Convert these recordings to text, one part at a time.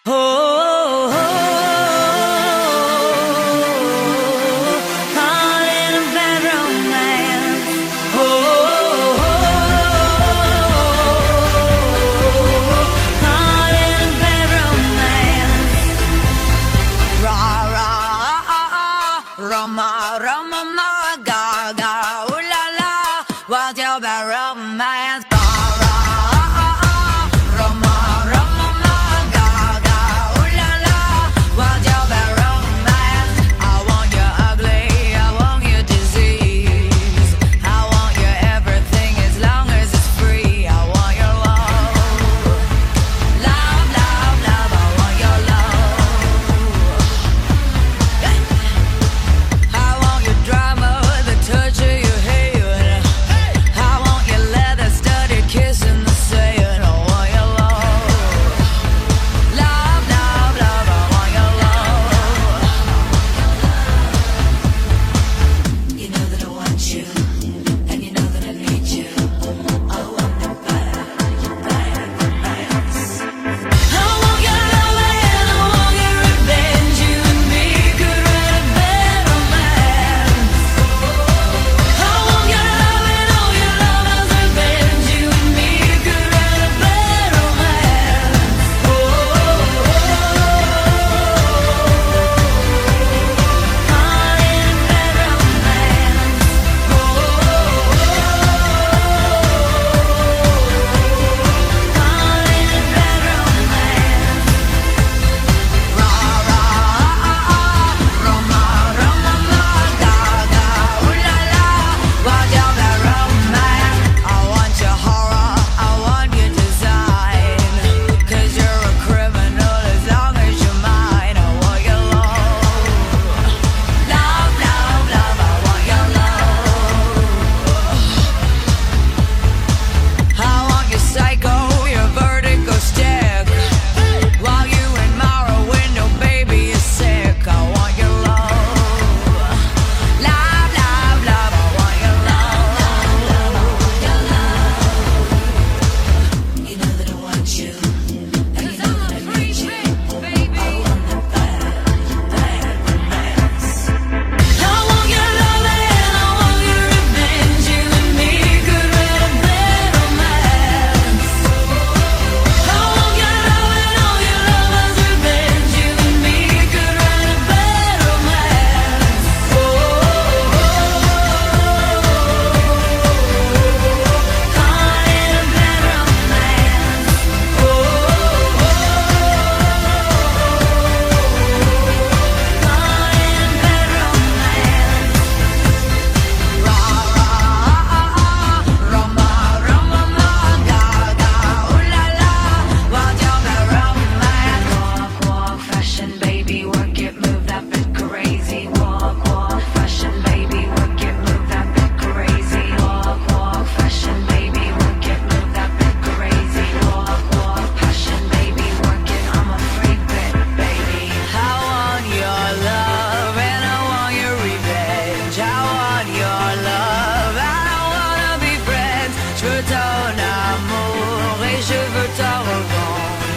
Oh, oh, oh, caught in a bad romance. Oh, oh, oh, caught in a bad romance. Ra ra Rama Rama ma ga ga ooh la la, what's your bad romance?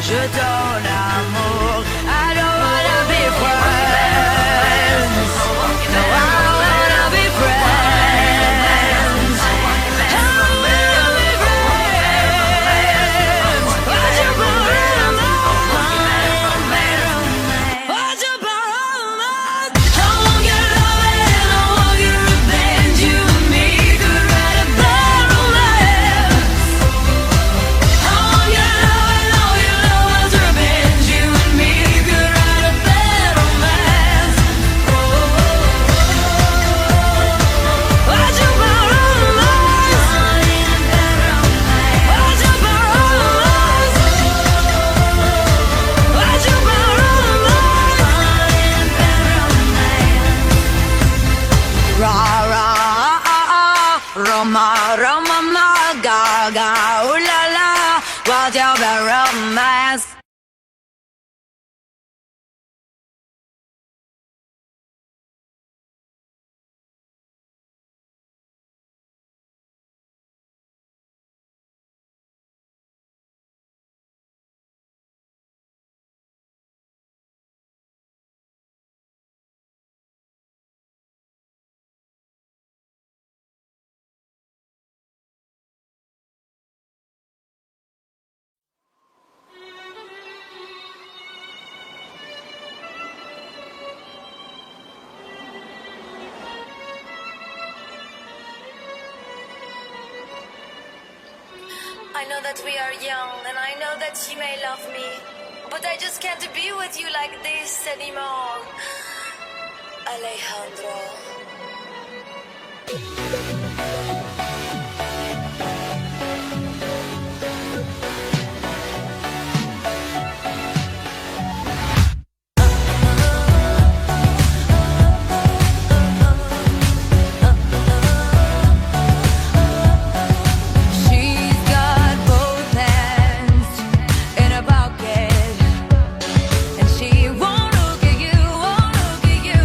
Je donne amour. I don't wanna be friends. No, I wanna be friends. I wanna be friends. What's your problem? What's your problem? I want your love and I want your revenge. You and me could write a bad romance. I want your love and all your lovers revenge. You and me could write a bad romance. What's your problem? What's your problem? What's your problem? Ra ra Roma Roma ma ga ga ooh la la, what's your bad romance? I know that we are young, and I know that you may love me, but I just can't be with you like this anymore. Alejandro. She's got both hands in her pocket, and she won't look at you, won't look at you.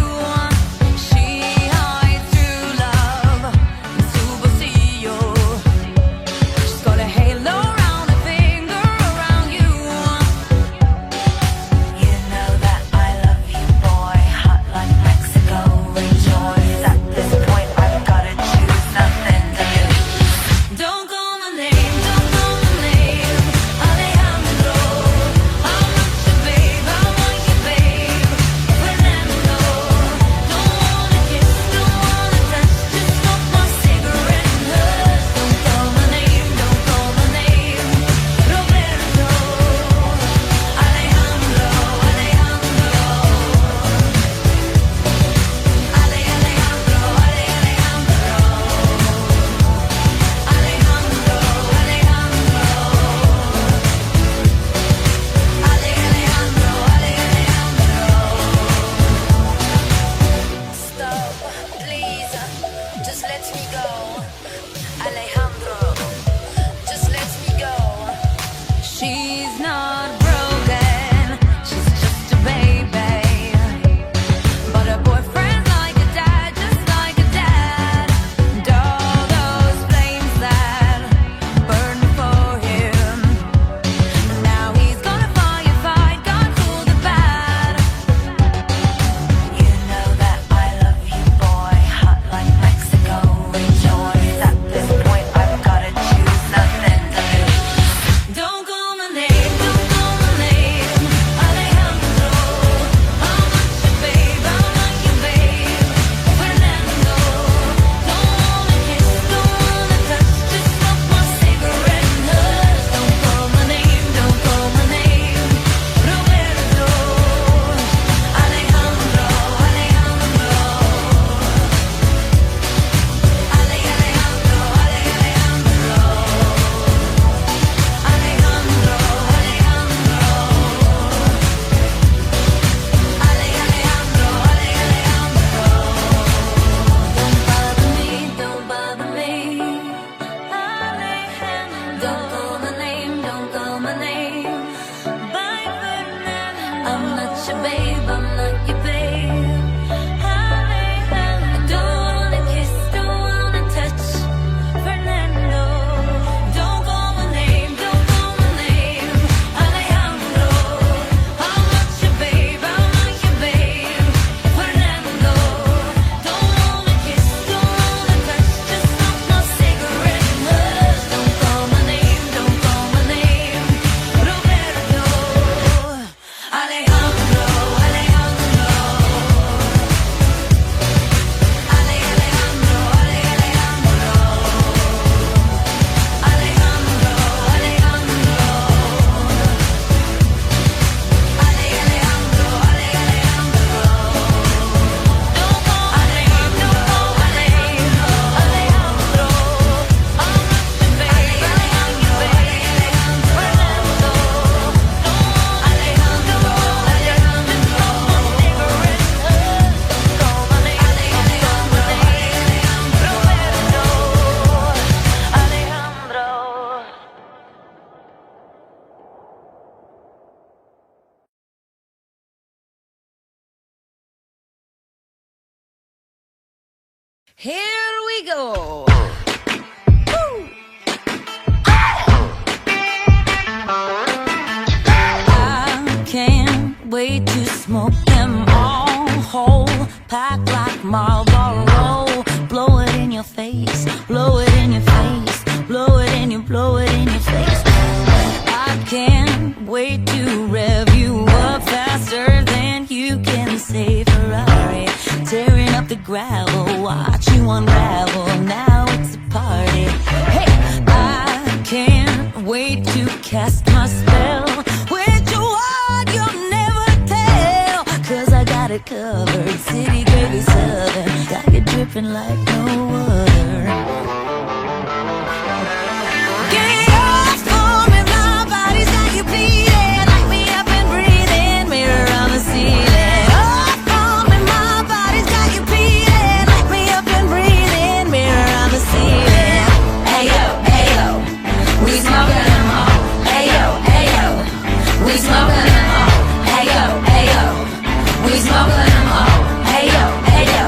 She hides true love in superstition. She's got a halo around her finger, around you. You know that I love you, boy, hot like Mexico. Rejoice at this point, I've gotta choose, nothing to lose. Don't call my name, don't call my name, Alejandro. I'm not your babe, I want your babe, Fernando. Don't wanna kiss, don't wanna touch, just smoke my cigarette and hush. Don't call my name, don't call my name, Roberto. Alejandro, Alejandro. Alejandro, stop, please, just let me go. Alejandro, just let me go. She's not broken, she's just a baby. But her boyfriend's like a dad, just like a dad. And all those flames that burned for him, now he's gonna firefight, gone for the bad. You know that I love you, boy, hot like Mexico. Rejoice at this point, I've gotta choose, nothing to lose. Don't call my name, don't call my name, Alejandro. I'm not your babe, I'm not your babe, Fernando. Don't wanna kiss, don't wanna touch, just smoke my cigarette and hush. Don't call my name, don't call my name, Roberto. Alejandro, Alejandro. Alejandro, Alejandro. Alejandro, Alejandro. Don't bother me, Alejandro. Don't call my name, don't call my name. Bye, Fernando. I'm not your babe, I'm not your babe. Alejandro. Don't wanna kiss, don't wanna touch, Fernando. Don't call my name, don't call my name, Alejandro. I'm not your babe, I'm not your babe, Fernando. Don't wanna kiss, don't wanna touch, just smoke my cigarette and hush. Don't call my name, don't call my name, Roberto. Alejandro, Alejandro. Alejandro, Alejandro. Alejandro, Alejandro. Alejandro, Alejandro. Don't call my name, don't call my name, Alejandro. I'm not your babe, I'm not your babe, Fernando. Alejandro, Alejandro. Smoke my cigarette and hush. Don't call my name, don't call my name, Roberto. Alejandro. Here we go. I can't wait to smoke them all whole, packed like Marlboro. Blow it in your face, blow it in your face, blow it in your, blow it in your face. I can't wait to rev you up faster than you can say Ferrari. Tearing up the gravel, watch you unravel. Now it's a party. Hey, I can't wait something like no other. Get off for me, my body's got you bleeding. Light me up and breathe in, mirror on the ceiling. Off for me, my body's got you bleeding. Light me up and breathe in, mirror on the ceiling. Ayo, ayo, we smoking them all. Ayo, ayo, we smoking them all. Ayo, ayo, we smoking them all. Ayo, ayo.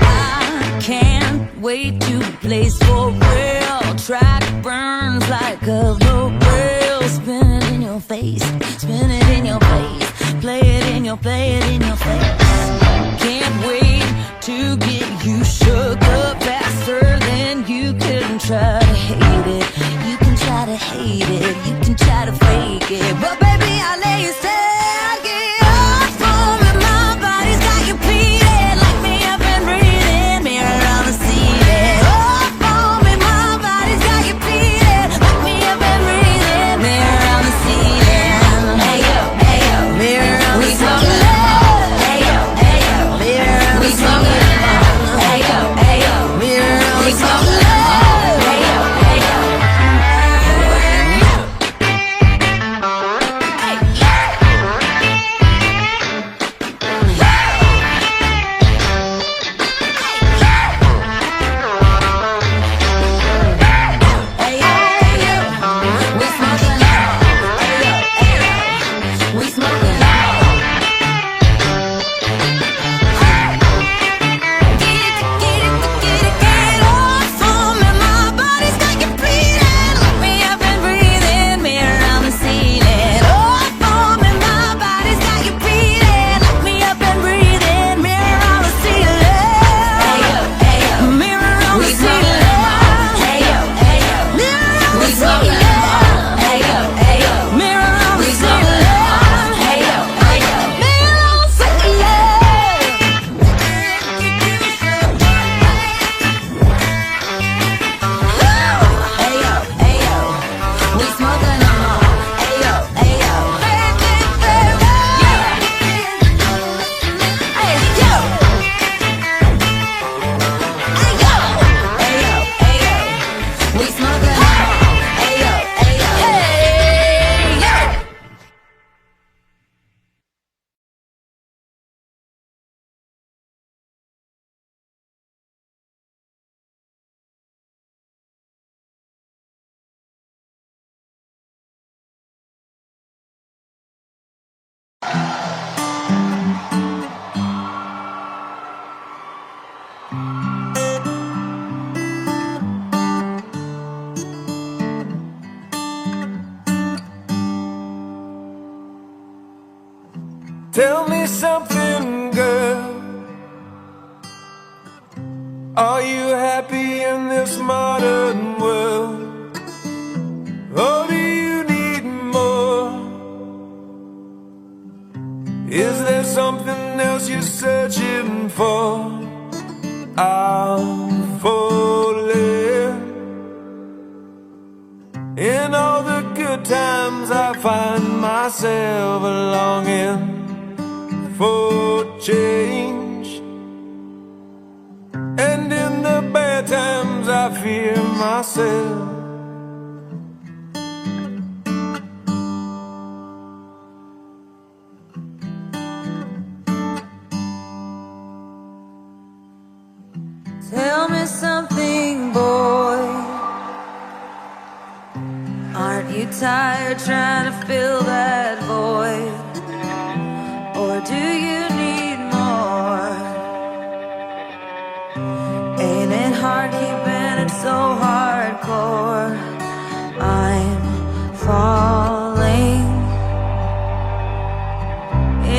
I can't wait to the place for real. Track burns like a rope rail. Spin it in your face, spin it in your face. Play it in your, play it in your face. Can't wait to get you shook up faster than you can try to hate it. You can try to hate it, you can try to fake it, but baby, I'll lay you stand. Get off for me, my body's got you bleeding. Light me up and breathe in, mirror on the ceiling. Off for me, my body's got you bleeding. Light me up and breathe in, mirror on the ceiling. Ayo, ayo, mirror on the ceiling. Ayo, ayo, mirror on the ceiling. Ayo, ayo, mirror on the ceiling. Tell me something, girl. Are you happy in this modern world? Or do you need more? Is there something else you're searching for? I'm falling. In all the good times I find myself longing for change, and in the bad times I fear myself. Tell me something, boy. Aren't you tired trying to fill that void? Or do you need more? Ain't it hard keeping it so hardcore? I'm falling.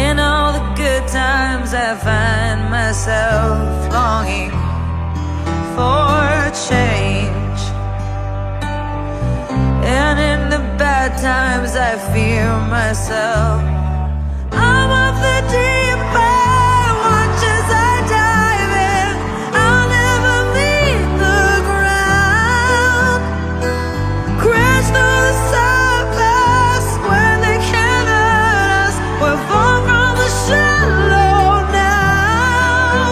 In all the good times I find myself longing for change, and in the bad times I fear myself. I'm of the deep end, watch as I dive in. I'll never meet the ground. Crash through the surface when they can't hurt us. We're far from the shallow now.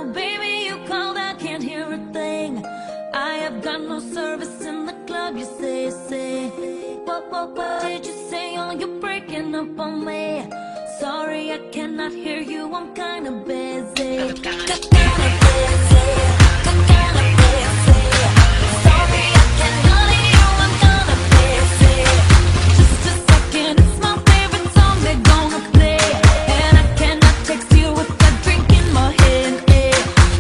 Oh baby, you called, I can't hear a thing. I have got no service in the club, you say. What did you say? Oh, you're breaking up on me. Sorry, I cannot hear you, I'm kinda busy. Kinda busy. Sorry, I cannot hear you, I'm kinda busy. Just a second, it's my favorite song they're gonna play. And I cannot text you with a drink in my hand.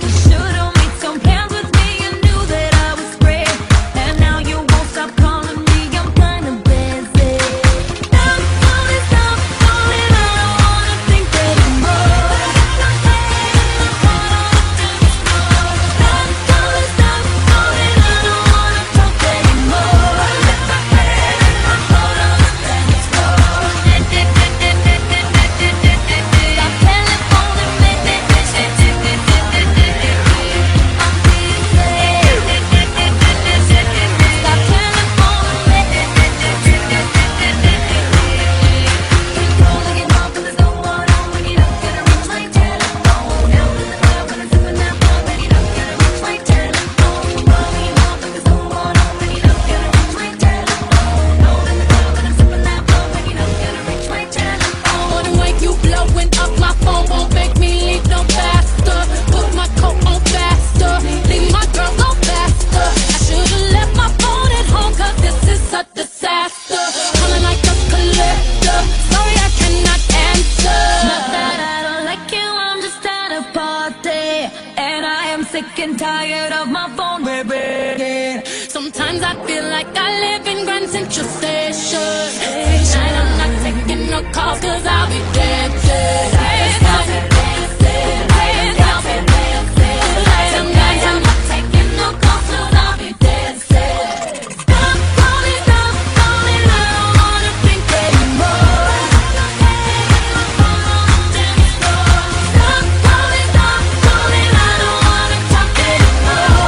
You should've made some plans with me, you knew that I was free. And now you won't stop calling me, I'm kinda busy. Stop calling, I don't wanna think anymore. Stop calling, I don't wanna talk anymore. Let my head in my heart on the dance floor. Stop telephoning me. I'm Wanna wake you blowing up, my phone won't make me leave no faster. Put my coat on faster, leave my girl go faster. I should've left my phone at home, cause this is a disaster. Calling like a collector, sorry I cannot answer. not that I don't like you, I'm just at a party. And I am sick and tired of my phone ringing. Sometimes I feel like I live in Grand Central Station. Tonight I'm not taking no calls, cause I'll be dead. Tonight I'm not taking no calls, cause I'll be dead. Stop calling, I don't wanna think anymore. Stop calling, I don't wanna talk anymore. Stop calling, I don't wanna think anymore.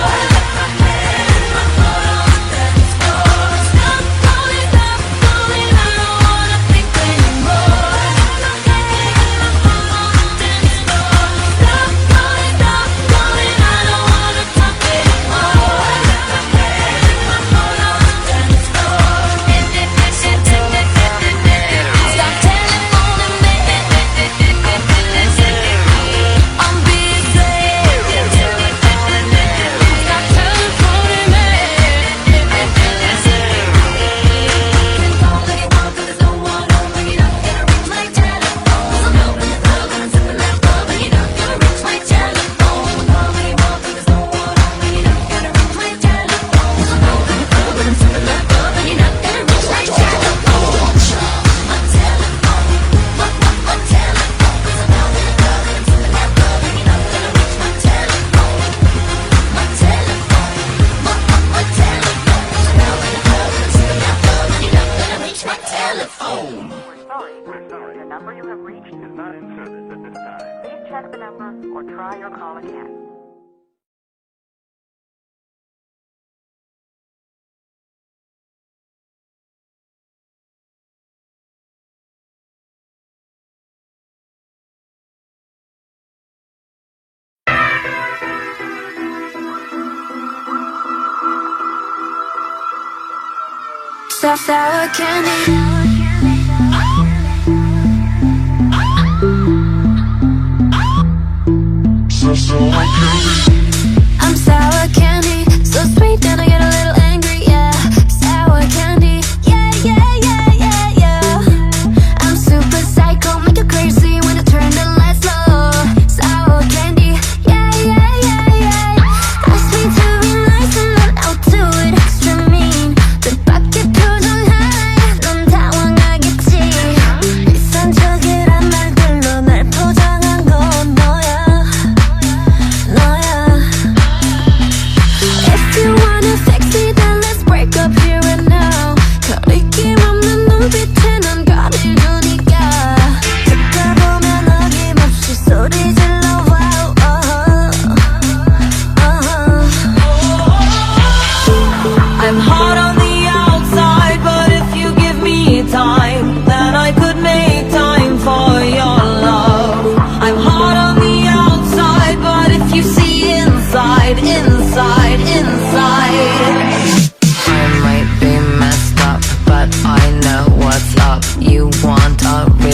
check the number or try your call again. Sour candy. I'm sour candy, so sweet and I get a little angry, yeah. Sour candy, yeah, yeah, yeah, yeah, yeah. I'm super psycho, make you crazy when I turn the lights low. Sour candy, yeah, yeah, yeah, yeah. Ask me to be nice and then I'll do it extra mean. The bucket goes on high,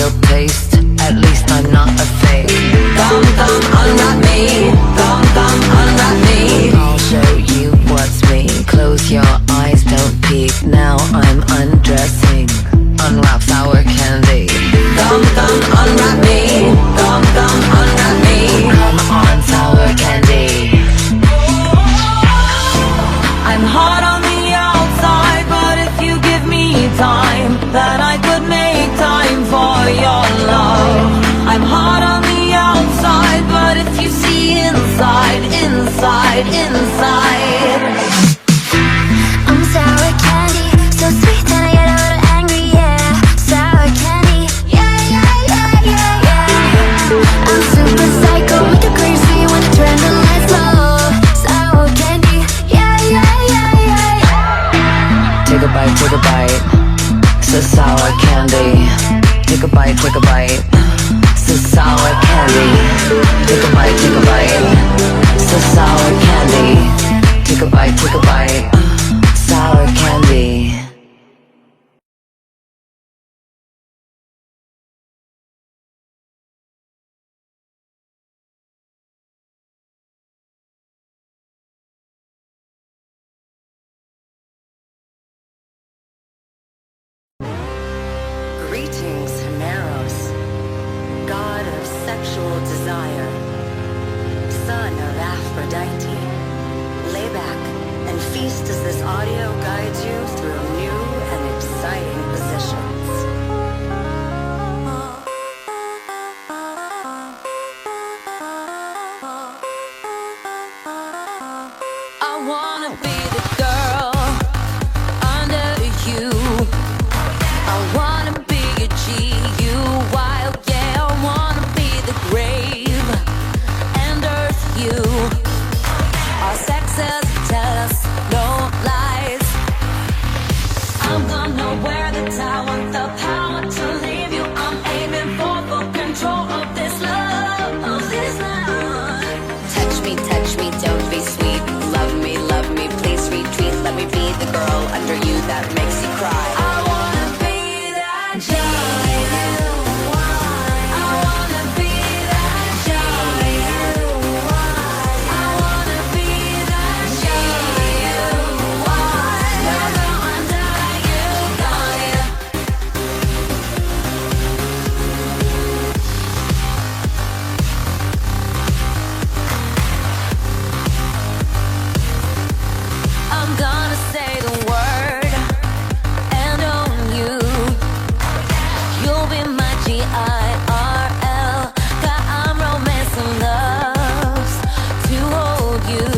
real taste. At least I'm not a fake. Come, unwrap me. Come, unwrap me. I'll show you what's me. Close your eyes, don't peek. Now I'm undressing. Unwrap sour candy. Come, unwrap me. Come, unwrap me. Come on, sour candy. I'm hot on the outside, but if you give me time, then I could make time for your love. I'm hot on the outside, but if you see inside, inside, inside. I'm sour candy, so sweet and I get a little angry, yeah. Sour candy, yeah, yeah, yeah, yeah, yeah. I'm super psycho, make you crazy when I turn the lights low. Sour candy, yeah, yeah, yeah, yeah, yeah. Take a bite, take a bite. It's a sour candy. Take a bite, take a bite. It's a sour candy. Take a bite, take a bite. It's a sour candy. Take a bite, take a bite. Sour candy. Greetings, Neros, god of sexual desire, son of Aphrodite. Lay back and feast as this audio guides you through new and exciting positions. I wanna be the girl under you. I wanna be a G.U. wild, yeah. I wanna be the grave and earth you. Our sexes tell us no lies. I'm gonna wear the talent, the power to leave you. I'm aiming for full control of this love, of this love. Touch me, don't be sweet. Love me, please retreat. Let me be the girl under you that makes you cry. I wanna be that giant. I wanna be that giant. I wanna be that giant. Never under you, got ya. I'm gonna say the word and own you. You'll be my G-I-R-L. Got I'm romance and loves to hold you.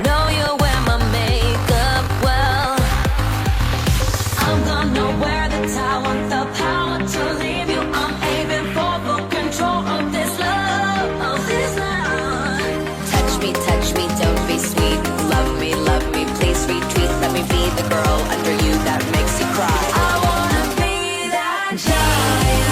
Know you wear my makeup well. I'm gonna wear the talent, the power to leave you. I'm aiming for full control of this love, of this love. Touch me, don't be sweet. Love me, please retreat. Let me be the girl under you that makes you cry. I wanna be that giant.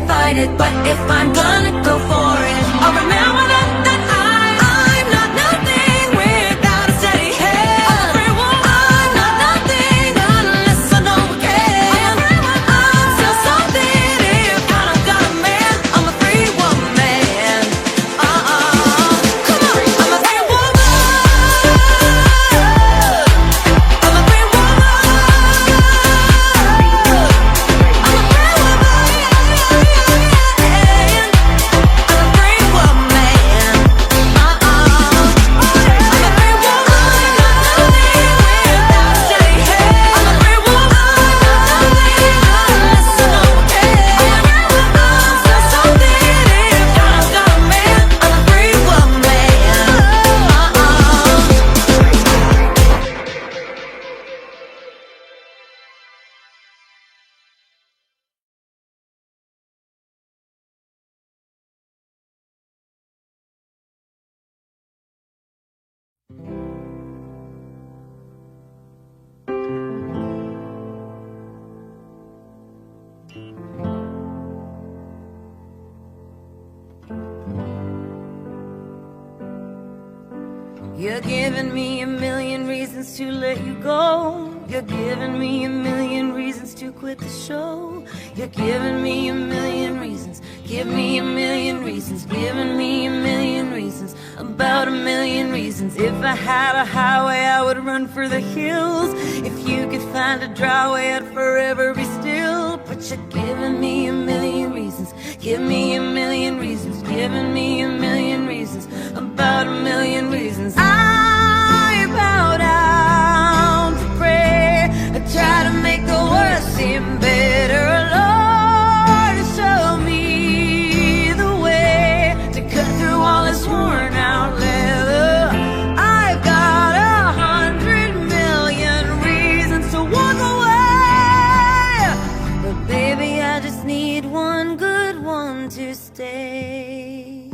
fight it. But if I'm gonna go for it, I'll remember that I'm not nothing without a steady hand. I'm not nothing unless I know again. I'm still something if I don't got a man. I'm a free woman. Come on, I'm a free woman. I'm a free woman. You're giving me a million reasons to let you go. You're giving me a million reasons to quit the show. You're giving me a million reasons. Give me a million reasons. Giving me a million reasons. About a million reasons. If I had a highway, I would run for the hills. If you could find a dry way, I'd forever be still. But you're giving me a million reasons. Give me a million reasons. Giving me a million reasons. About a million reasons. I bow down to pray. I try to make the worst seem better. Lord, show me the way to cut through all this worn out leather. I've got 100 million reasons to walk away, but baby, I just need one good one to stay.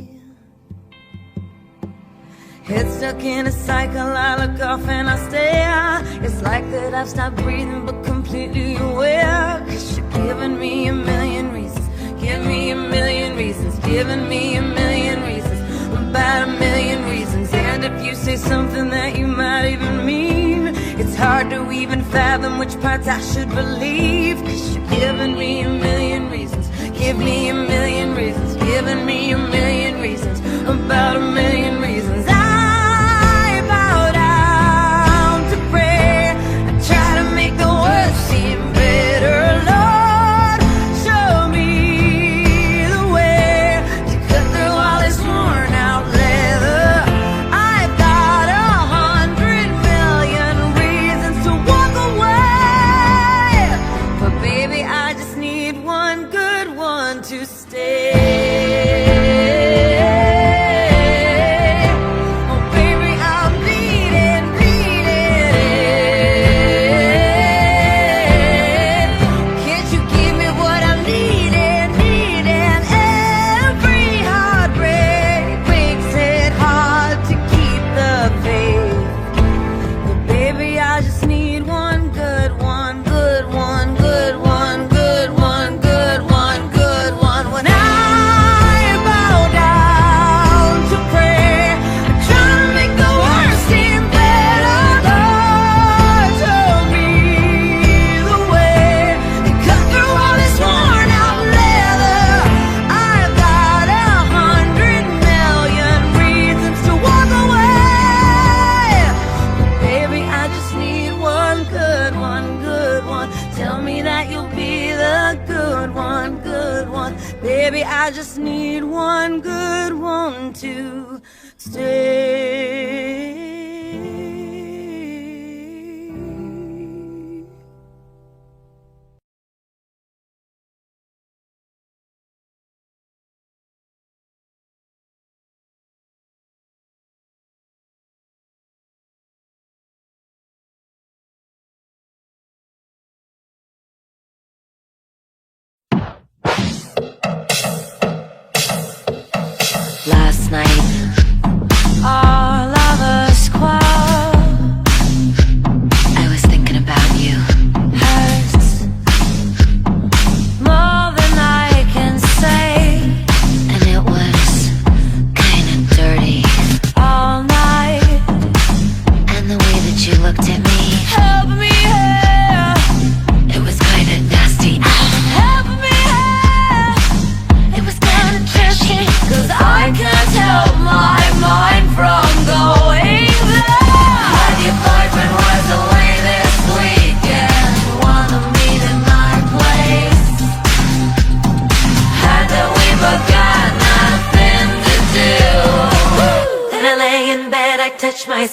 Head stuck in a cycle, I look off and I stare. It's like that I've stopped breathing but completely aware. Cause you're giving me a million reasons. Give me a million reasons. Giving me a million reasons. About a million reasons. And if you say something that you might even mean, it's hard to even fathom which parts I should believe. Cause you're giving me a million reasons. Give me a million reasons. Giving me a million reasons. About a million reasons. Seem better, Lord, show me the way to cut through all this worn out leather. I've got 100 million reasons to walk away, but baby, I just need one good one to stay. Baby, I just need one good one to stay. Last night, all I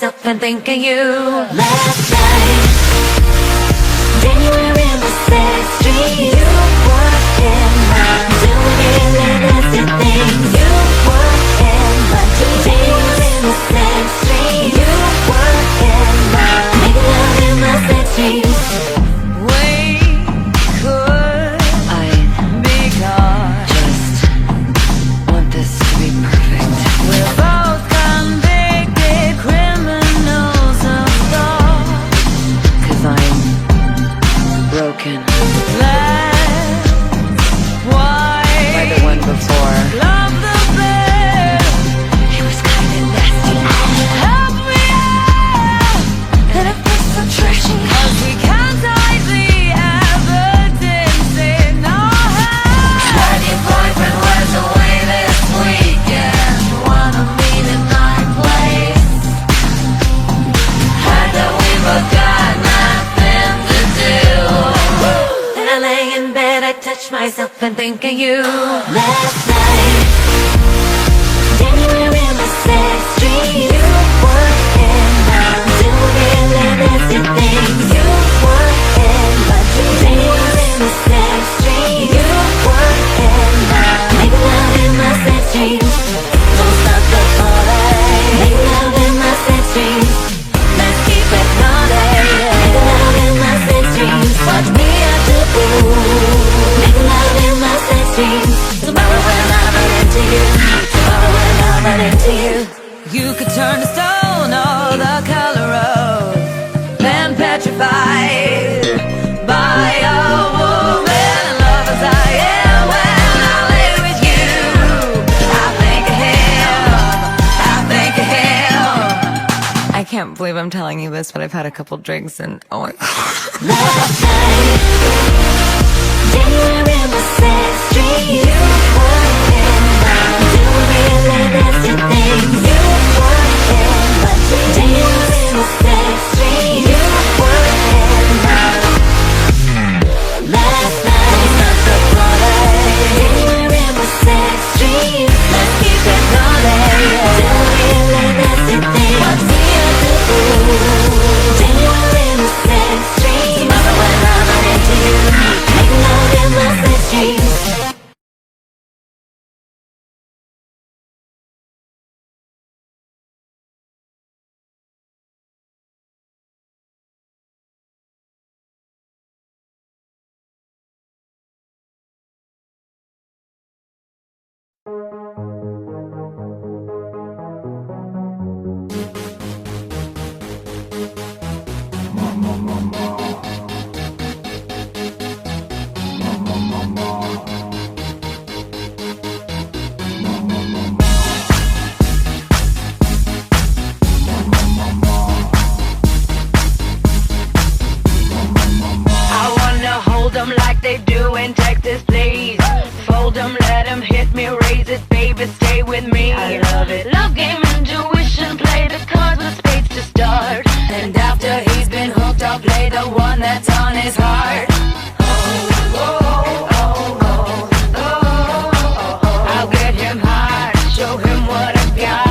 myself and think of you. Last night, then you were in the sex street. You were in my doing really nasty things. You were in my dreams. Then you were in the sex street. You were in my making love in my sex dreams. Broken. By the one before. Love the best. He was kinda nasty. Help me out. And it was so trashy. 'Cause we can't hide the evidence in our hands. Heard your boyfriend was away this weekend. Wanna meet in my place. Heard that we both got nothing to do. Then I lay in bed, I touch myself and think of you. Last night, then you were in the sex street. You were in my doing really nasty things. You were in my dreams. Then you were in the sex street. You were in my making love in my sex dreams. Don't stop the party. Making love in my sex dreams. Let's keep it naughty. Making love in my sex dreams. Watch me out the pool. Making love in my sex dreams. Tomorrow when I run into you. Tomorrow when I run into you. You could turn to stone or the color of then petrified by a woman. Love as I am when I lay with you. I think of him. I think of him. I can't believe I'm telling you this, but I've had a couple drinks and oh my Last night, then you were in the sex street. You were in my doing really nasty things. You were in my dreams. Then you were in the sex street. You were in my last night. Not the party. Then you were in the sex street. Let's keep it naughty. Doing really nasty things. Watch me at the pool. Then you were in the sex street. Tomorrow when I run into you. Making love in my sex dreams. I wanna hold them like they do in Texas, please. Fold them, let them hit me, raise it, baby, stay with me. I love it. Love game, intuition, play the cards with spades to start. And after he's been hooked, I'll play the one that's on his heart. I'll get him hard, show him what I've got.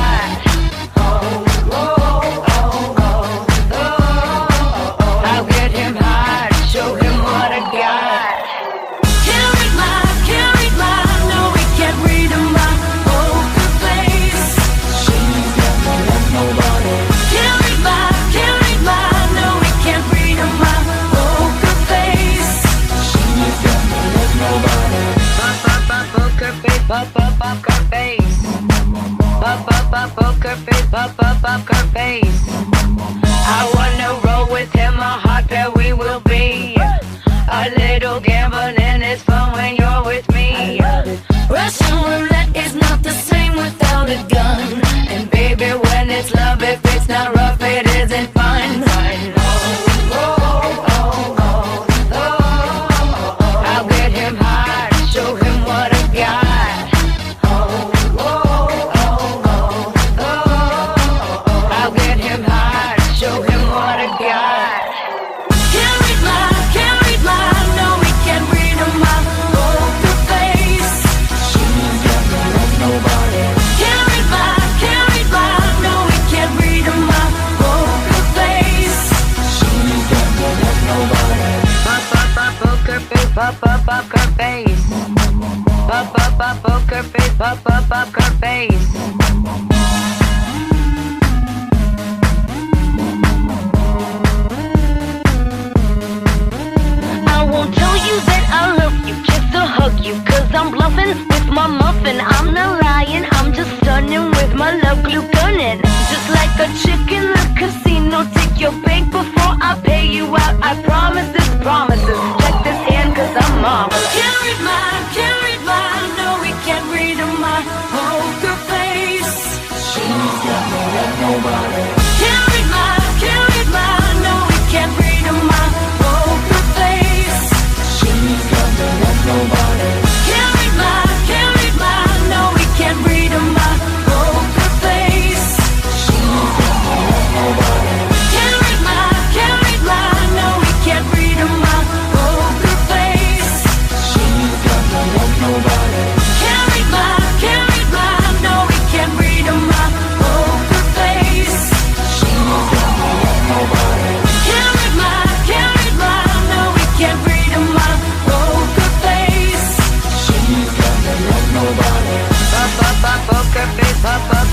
I'll get him hard, show him what I got. Can't read my, no, we can't read my poker face. She's got no love, nobody. Can't read my, no, we can't read my poker face. She's got no love, nobody. Poker face, poker face. Poker face, poker face. I wanna roll with him, a hot pair we will be. A little gambling is fun when you're with me. Russian roulette is not the same without a gun. And baby, when it's love, if it's not rough, it isn't fun. I'll get him hard, show him what I got. I'll get him hard, show him what I got. Can't read my, no, we can't read my poker face, poker face. Poker face, poker face. I won't tell you that I love you, just to hug you, 'cause I'm bluffing with my muffin. I'm not lying, I'm just stunning with my love glue gunning. Just like a chick in the casino, take your bank before I pay you out. I promise this promises. Check this hand, 'cause I'm marvelous. Can't read mine, no, we can't read my poker face. She's got me like nobody. Can't read mine, no, we can't read my poker face. She's got me like nobody. Can't read mine, no, we can't read my poker face. She's got me like nobody. Can't read mine, no, we can't read my poker face. She's got me like nobody. Can't read mine, no, we can't read my poker face. She's got me like nobody. Can't read mine, no, we can't read my poker face. She's got me like nobody. Poker face, poker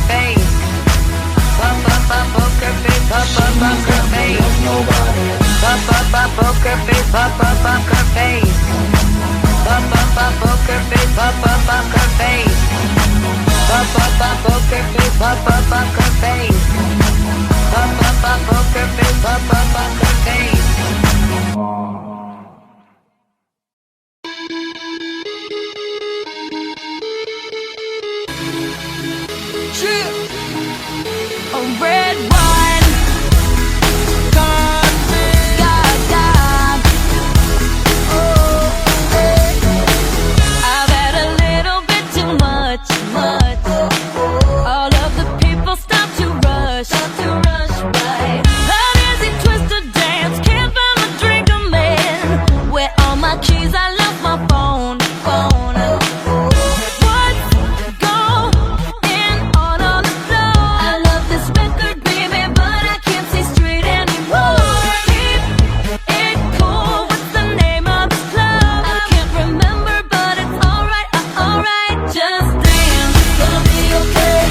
face. Poker face, poker face. Nobody. Poker face, poker face. Poker face, poker face. Poker face, poker face. Poker face, poker face. A red wine, God, oh, hey. I've had a little bit too much. All of the people stop to rush by. How does it twist to dance? Can't find my drink, a man. Where all my keys? I lost my phone. What's going on the floor? I love this record, baby, but I can't see straight anymore. Keep it cool. What's the name of this club? I can't remember, but it's alright, alright. Just dance, gonna be okay.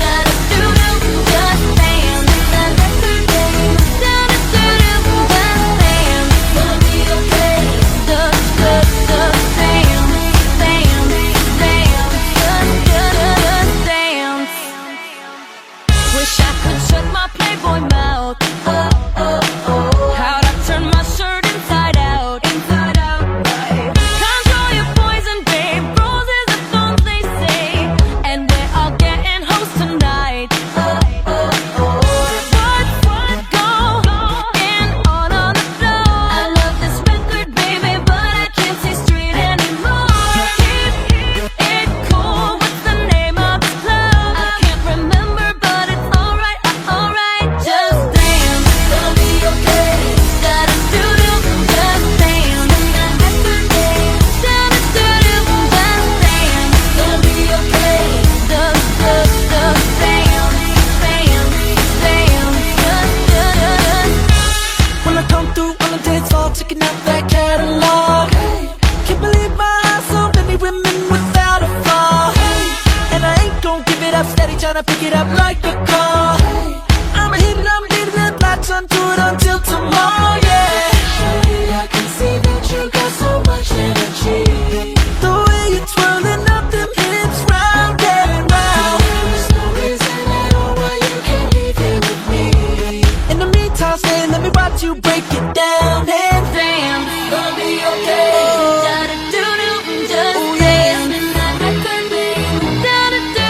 Gotta do just dance. That record game, gotta do just dance. Gonna be okay. Just dance, just dance. Wish I could shut my Playboy mouth. How'd I turn my shirt inside out? Right. Control your poison, babe. Roses are thorns, they say, and we're all getting hoes tonight. What's going on the floor? I love this record, baby, but I can't see straight anymore. Keep it cool. What's the name of this club? I can't remember, but it's alright, alright. Just dance, gonna be okay. Gotta do just dance. That record game, gotta do just dance. Gonna be okay. Just dance, When I come through on the dance floor, checking out that catalog. Can't believe my eyes, so many women without a flaw. And I ain't gon' give it up, steady tryna pick it up like a car. I'ma hit it, I'm leaving it, latch onto it until tomorrow, yeah. Surely I can see that you got so much energy. The way you're twirling up them hips round and round. There's no reason at all why you can't leave here with me. In the meantime, stay, let me watch you break it down and dance. Gonna be okay. Gotta do just dance. That record game, gotta do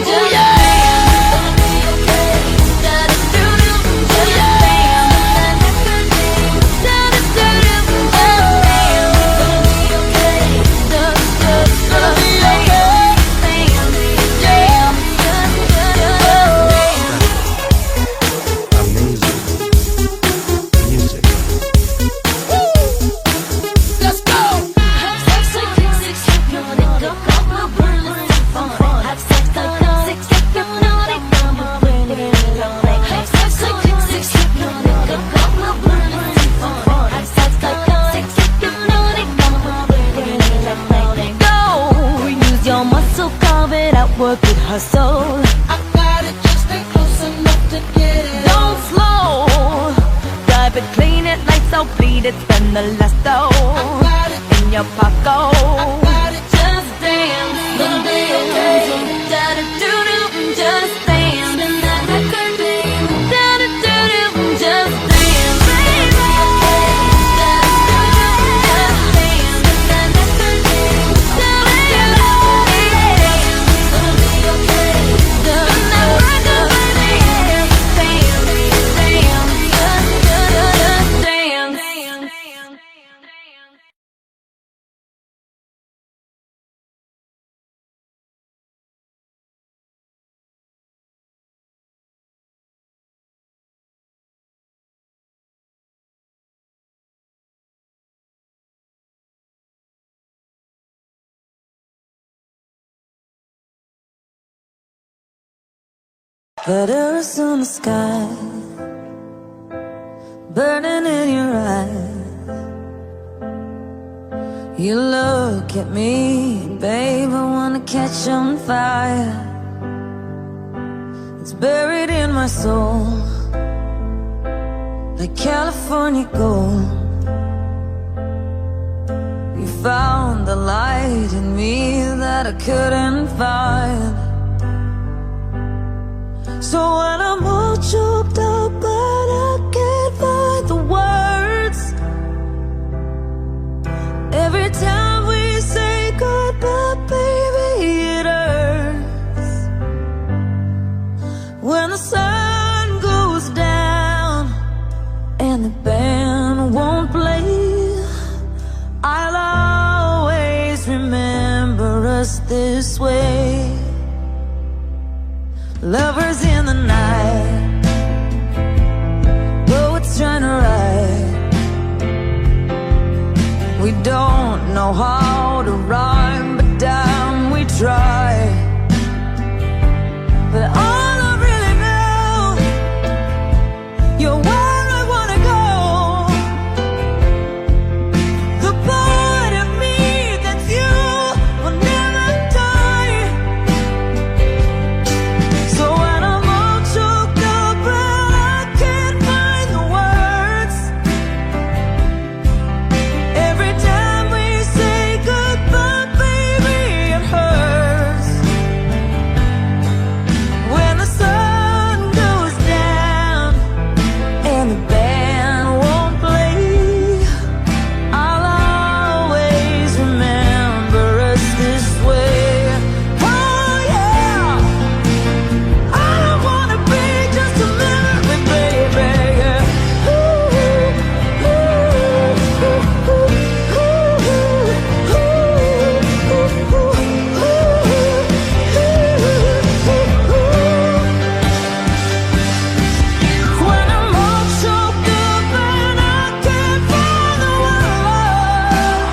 just dance. Gonna be okay. love it, I work it, hustle. I got it, just stay close enough to get it. Don't slow, drive it, clean it, lights out, bleed it, spend the last dough Got it, in your pocket. got it, Just dance, gonna be okay. Da-da-doo-doo, just dance. Spin that record, babe. Da-da-doo-doo, just dance, baby. Da-da-doo-doo, just dance. Spin that record, babe. Da-da-doo-doo, Gonna be okay. spin that record, baby. Dance, dance, just dance. Letters on the sky, burning in your eyes. You look at me, babe, I wanna catch on fire. It's buried in my soul, like California gold. You found the light in me that I couldn't find. So when I'm all choked up but I can't find the words, every time we say goodbye, baby, it hurts. When the sun goes down and the band won't play, I'll always remember us this way. Lovers in the night, poets trying to write. We don't know how to rhyme, but damn, we try. But all I really know, you're where I wanna go. The part of me that's you will never die. So when I'm all choked up and I can't find the words, every time we say goodbye, baby, it hurts. When the sun goes down and the band won't play, I'll always remember us this way. Oh yeah, I don't wanna be just a memory, baby. Yeah. Ooh, ooh, ooh, ooh, ooh, ooh, ooh, ooh, When I'm all choked up and I can't find the word,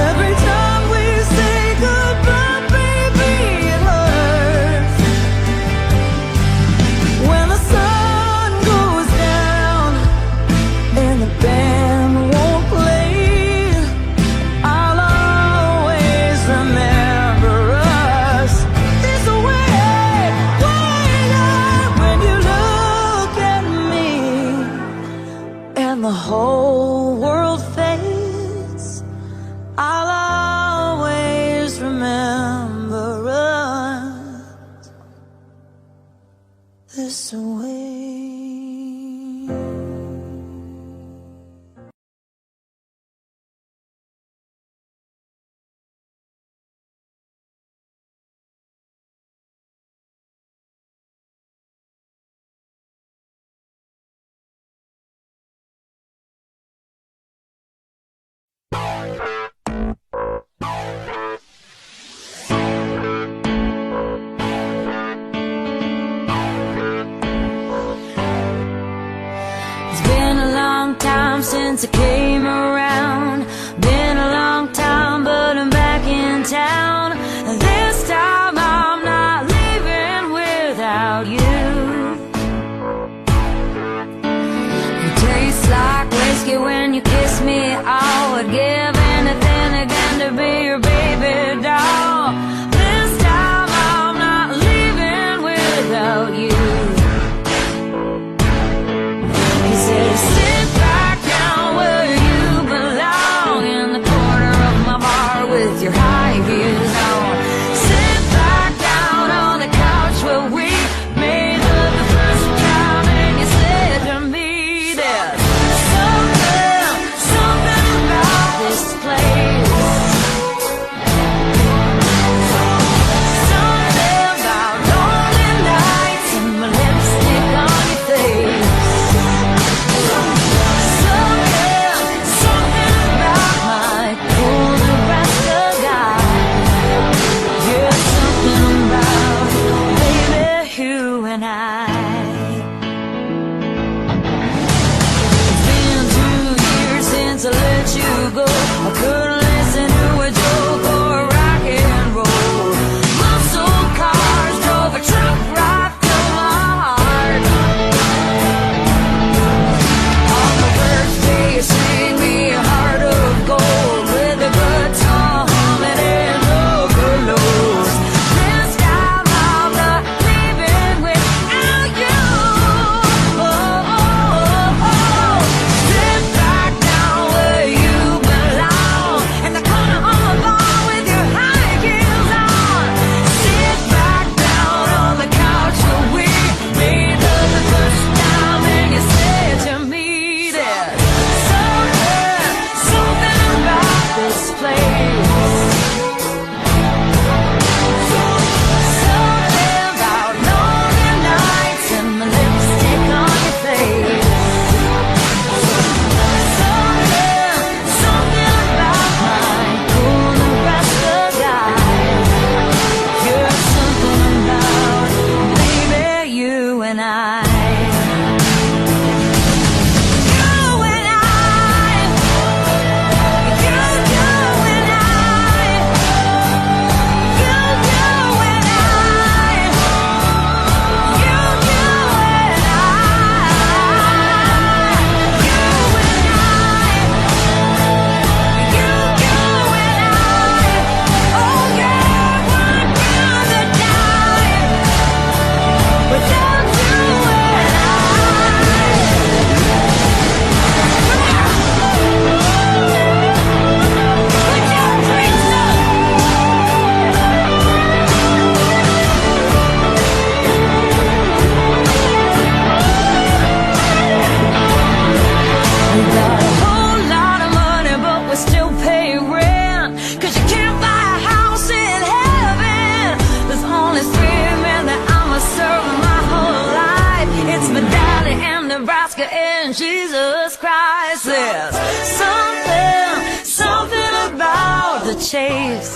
every time we say goodbye, baby, it hurts. When the sun goes down and the band won't play, I'll always remember us this way. When you look at me and the whole world fades, I'll always remember us this way. It's been a long time since I came around. Been a long time, but I'm back in town. This time I'm not leaving without you. You taste like whiskey when you kiss me. I would give anything again to be your baby doll. you go. I couldn't listen to a joke or rock and roll. Muscle cars drove a truck right through my heart. On the first day you sang me a heart of gold with a guitar humming and overloads. This time I'm not leaving without you. Sit back down where you belong, in the corner on the bar with your high heels on. Sit back down on the couch where we made love the first time, and you said to me that something about this place. Something about lonely nights and my lipstick on your face. Something about my cool Nebraska guy. You're something about, baby, you and I. You and I. You and I. You and I. We got a whole lot of money, but we still pay rent. 'Cause you can't buy a house in heaven. There's only 3 men that I'ma serve my whole life. It's my daddy and Nebraska and Jesus Christ. There's something about the chase.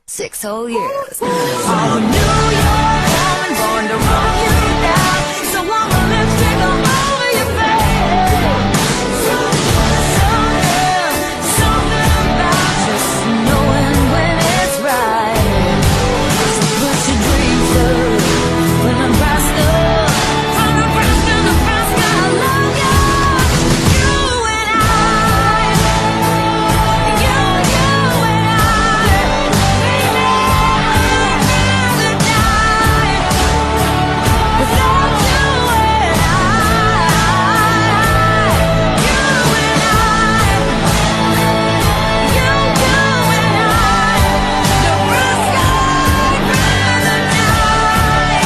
6 whole years. I'm a New York woman born to run you down. So I'm a lipstick all over your face. Something about just knowing when it's right. So put your dreams up when Nebraska, from Nebraska, Nebraska, I love you. You and I. You and I. Baby, I'd rather die without you and I. You and I. You and I. Nebraska, I'd rather die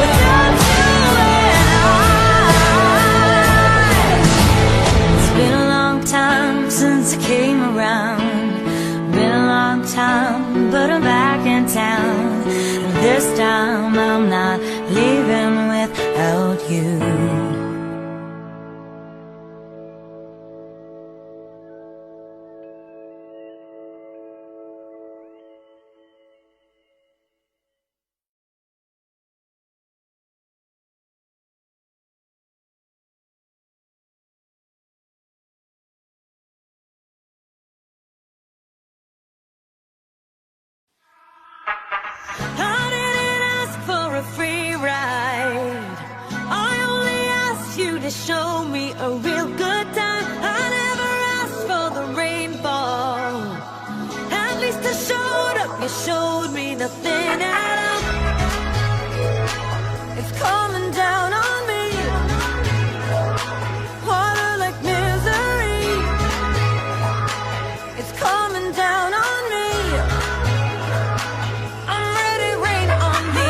without you and I. It's been a long time since I came around. Been a long time, but I'm back in town. And this time I'm not leaving without you. I didn't ask for a free ride. I only asked you to show me a real good time. I never asked for the rainfall. At least I showed up. You showed me nothing at all. It's coming down on me. Water like misery. It's coming down on me. I'm ready, rain on me.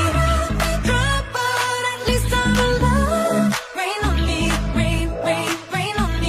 Drop, but at least I'm alive. Rain on me, rain, rain, rain on me.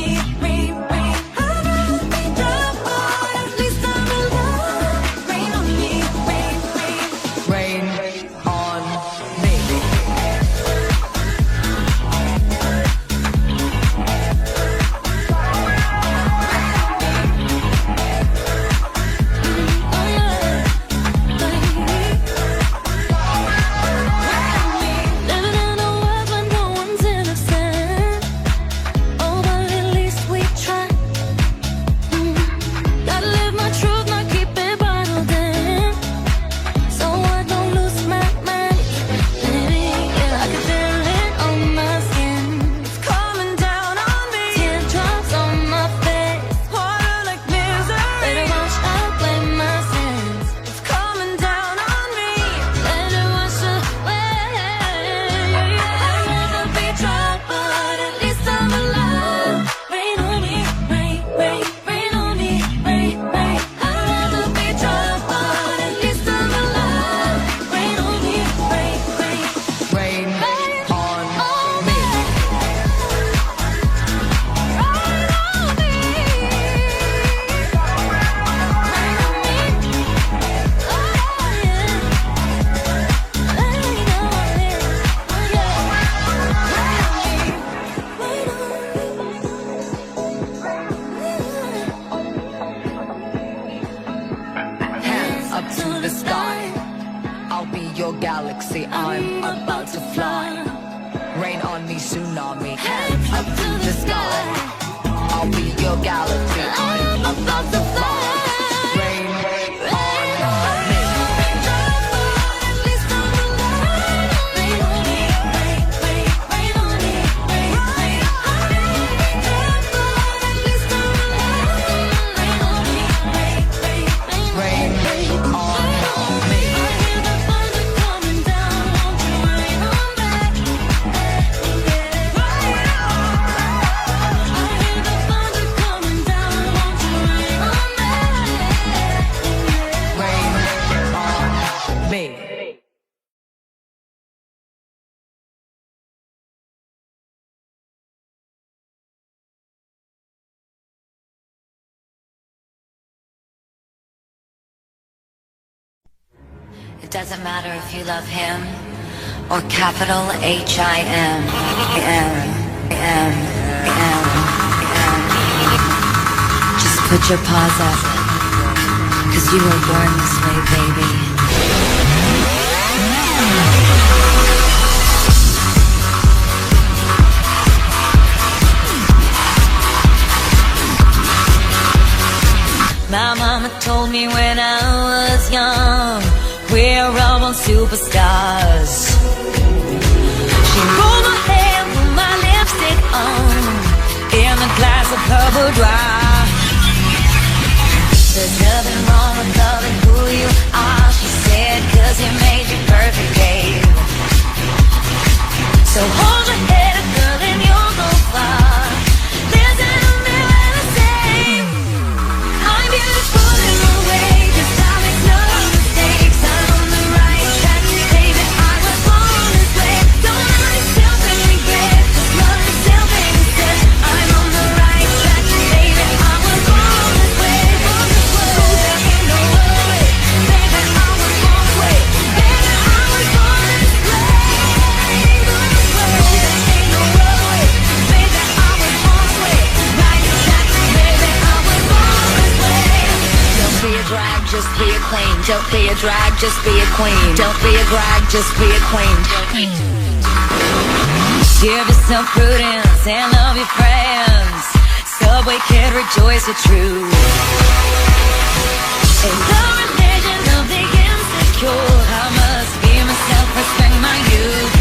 your galaxy. I'm about to fly. Rain on me, tsunami, hands up to the sky. I'll be your galaxy. I'm about to fly. Rain on me. It doesn't matter if you love him or capital H-I-M. Just put your paws up, 'cause you were born this way, baby. My mama told me when I was young, we're all superstars. She rolled my hair, put my lipstick on, in a glass of her boudoir. There's nothing wrong with loving who you are, she said, 'cause he made you perfect, babe. So hold your head up, girl, and you'll go far. There's an mirror the same. I'm beautiful in a way, 'cause I make no mistakes. I'm on the right track, baby, I was born this way. Don't hurt yourself and regret, just love yourself instead. I'm on the right track, baby, I was born this way. There ain't no other way, baby, I was born this way. Baby, I was born this way. There ain't no other way, baby, I was born this way. Right track, baby, I was born this way. Don't be a drag, just be a queen. Don't be a drag, just be a queen. Don't be a drag, just be a queen. Give yourself prudence and love your friends. Subway kid, rejoice the truth. In the religion of the insecure, I must be myself, respect my youth.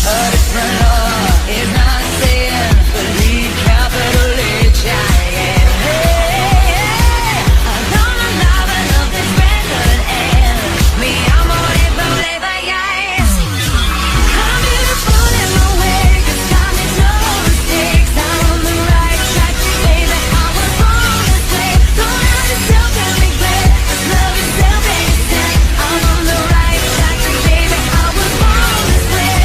A different law is not sin. Believe capital H-I-M. I'm gonna love and love this record and me amor y problema, yes. I'm beautiful in my way, 'cause I make no mistakes. I'm on the right track, baby, I was born this way. Don't hurt yourself and regret, just love yourself instead. I'm on the right track, baby, I was born this way.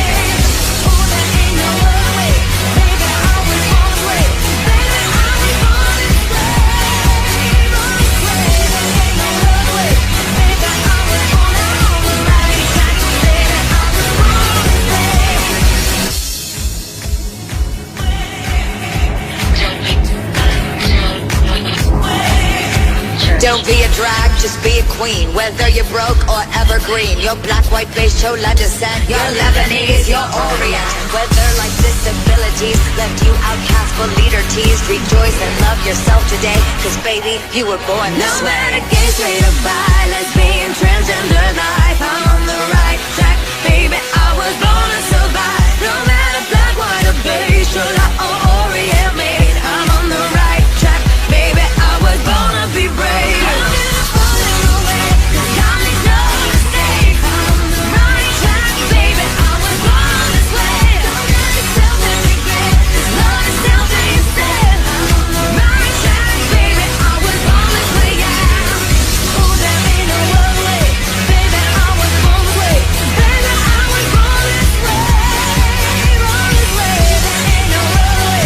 Oh, there ain't no other way, baby, I was born this way. Baby, I was born this way. There ain't no other way, baby, I was born on the right track, baby, I was born this way. Don't be a drag, just be a queen. Whether you're broke or evergreen, you're black, white, beige, chola descent, you're Lebanese, you're Orient. Whether like disabilities left you outcast for leader teased, rejoice and love yourself today, 'cause baby, you were born this No way. matter gay, straight or bi, lesbian, transgender life, I'm on the right track, baby, I was born to survive. No matter black, white or beige, chola or Orient made, I'm on the right track, baby, I was born to be brave. I'm beautiful in a way, 'cause I make no mistakes. I'm on the right track, baby, I was born this way. Don't hurt yourself and regret, just love yourself instead. I'm on the right track, baby, I was born this way, yeah. Oh, there ain't no other way, baby, I was born this way. Baby, I was born this way, born this way. There ain't no other way,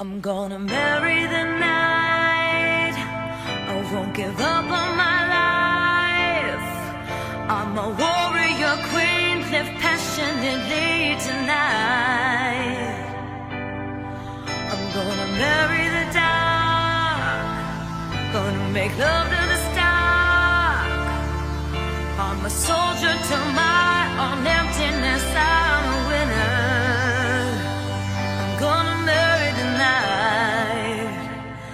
I'm gonna marry the night. I won't give up on my life. I'm a warrior queen, live passionately tonight. I'm gonna marry the dark, gonna make love to the stark. I'm a soldier to my own emptiness, I'm a winner. I'm gonna marry the night.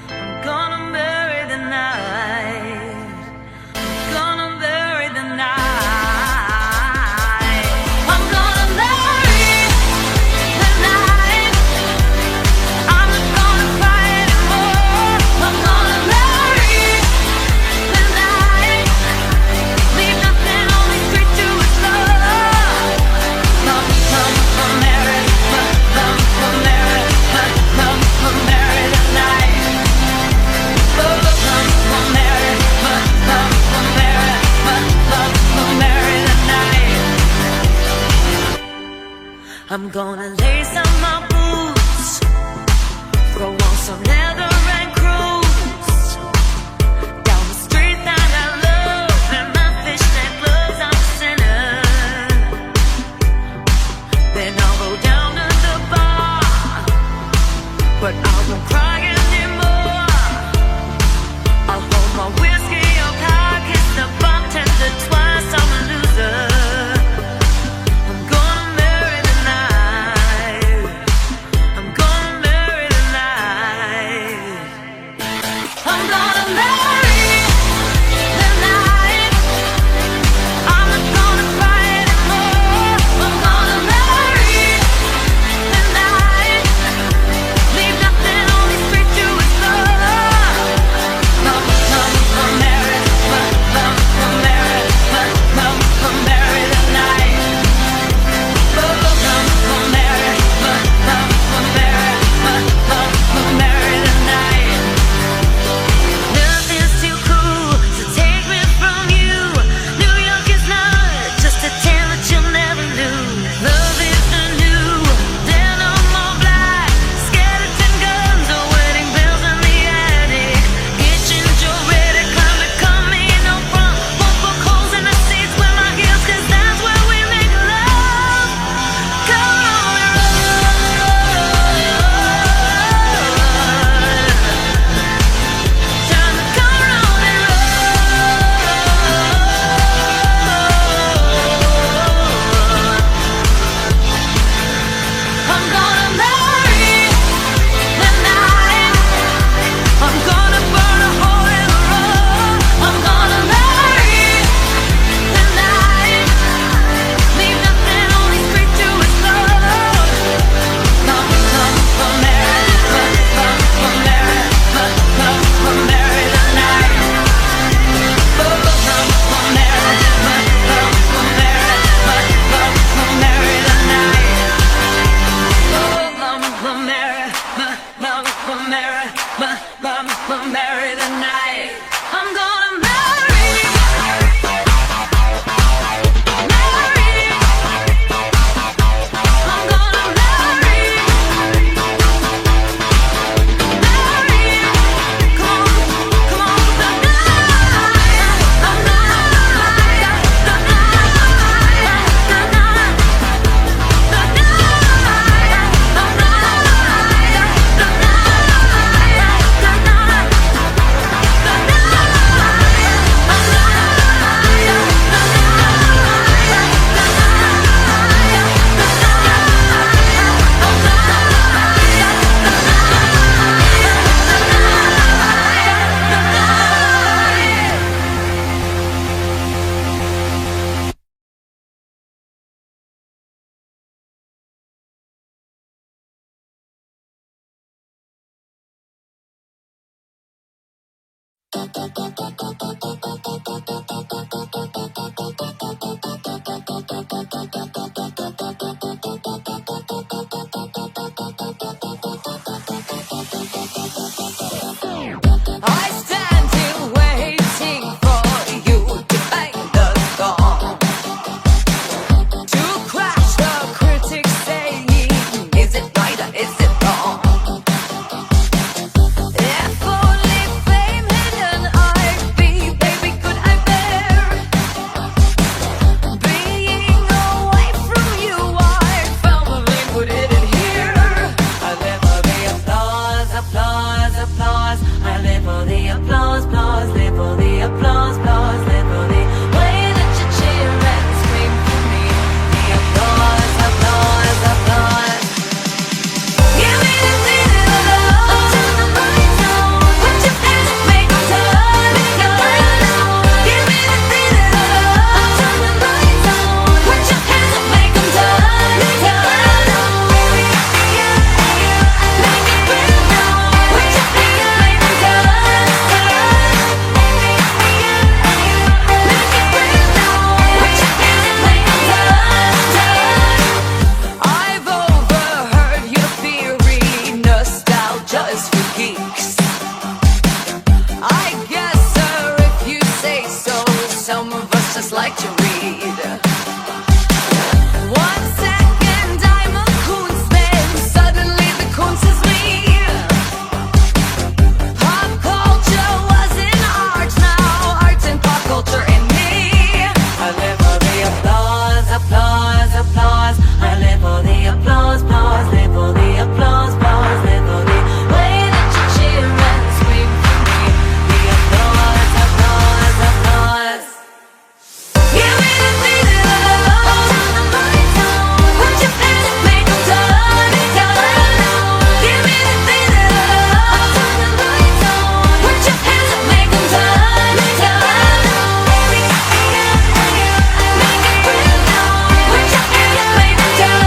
I'm gonna marry the night. I'm gonna marry the night. I'm gonna marry the night. I'm not gonna fight anymore. I'm gonna marry the night. Leave nothing on the street to explore. Come, marry, marry the night. Oh, come, marry, marry the night. I'm gonna lace up my boots, throw on some leather and cruise down the street that I love. In my fishnet gloves, I'm a sinner. Then I'll go down to the bar, but I won't cry anymore. I'll hold my whiskey up high, kiss the bartender twice, I'm a loser. I'm gonna marry the night. I'm gonna marry the night. I'm gonna marry the night. I'm not gonna fight anymore. I'm gonna marry the night. Leave nothing on the street to explore. Come, marry, marry the night. Oh, come, marry, marry the night. Nothing's too cool to take me from you. New York is not just a town that you'll never lose. Love is the new denim all black, skeleton guns or wedding bells in the attic. Kitchen Joe ready, come me no front. Won't poke holes in the seats with my heels, 'cause that's where we make love. Come on and time to come round and I'm gonna marry the night. I'm gonna burn a hole in the road. I'm gonna marry the night. Leave nothing on the street to explode. Come, marry, marry the night. Oh, come, marry, marry the night. Oh, marry the night. I'm gonna marry, marry. I'm gonna marry, marry. Come on, the night. I'm night, the night, the night, the night. I'm night, the night, the night. applause, applause, live for the applause, applause, live for the way that you cheer and scream for me. The applause, applause, applause. Give me the feeling of love. Turn the lights on. Put your hands up, make 'em turn. Give me the feeling of love. Turn the lights on. Put your hands up, make 'em turn. I've overheard your theory, nostalgia is for geeks. I guess, sir, if you say so, some of us just like to read. 1 second I'm a Kunstman, suddenly the Kunst is me. Pop culture was in art, now art's in pop culture in me. I live for the applause, applause, applause. I live for the applause, applause, live for the applause, applause, live for the way that you cheer and scream for me. The applause, applause, applause. Give me the feeling of love. Turn the lights on. Put your hands up, make 'em turn. Give me the feeling of love. Turn the lights on. Put your hands up, make 'em turn. Make it real now. Put your hands up, make 'em turn.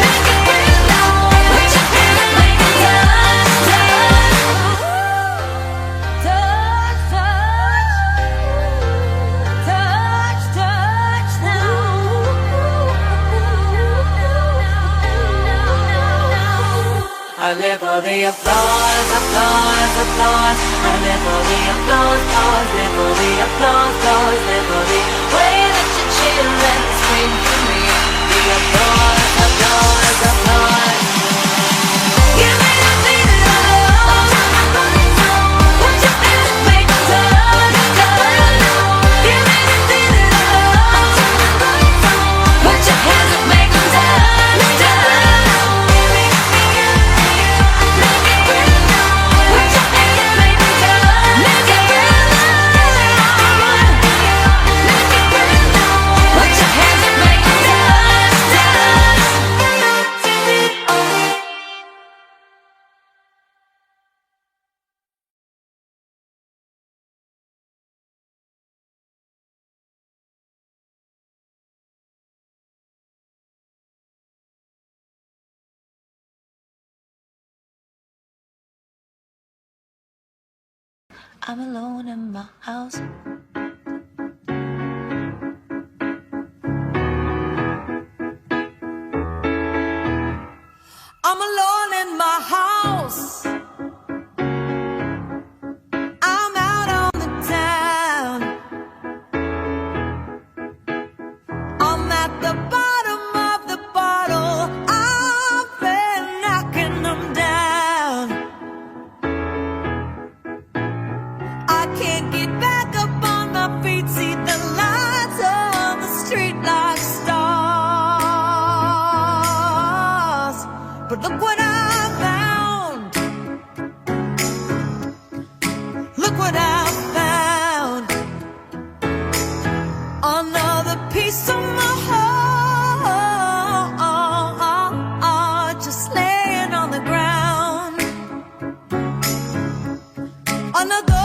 Make it real now. Put your hands up, make 'em turn. Touch, touch, touch now. I live for the applause, applause, applause. I live for the applause, applause, live for the applause, applause, live for the way that you cheer and scream for me. The applause, applause, applause. Give me the feeling of love. Turn the lights on. Put your hands up, make 'em turn. Give me the feeling of love. Turn the lights on. Put your hands up, make 'em turn. Make it real now. Put your hands up, make 'em turn. Make it real now. Make it real now. Put your hands up, make 'em turn. I'm alone in my house. I'm alone in my house. I'm out on the town. I'm at the bottom of the bottle. I've been knocking them down. I can't get back up on my feet. See the lights on the street like stars. But look what I found. Look what I found. Another piece of my heart just laying on the ground. Another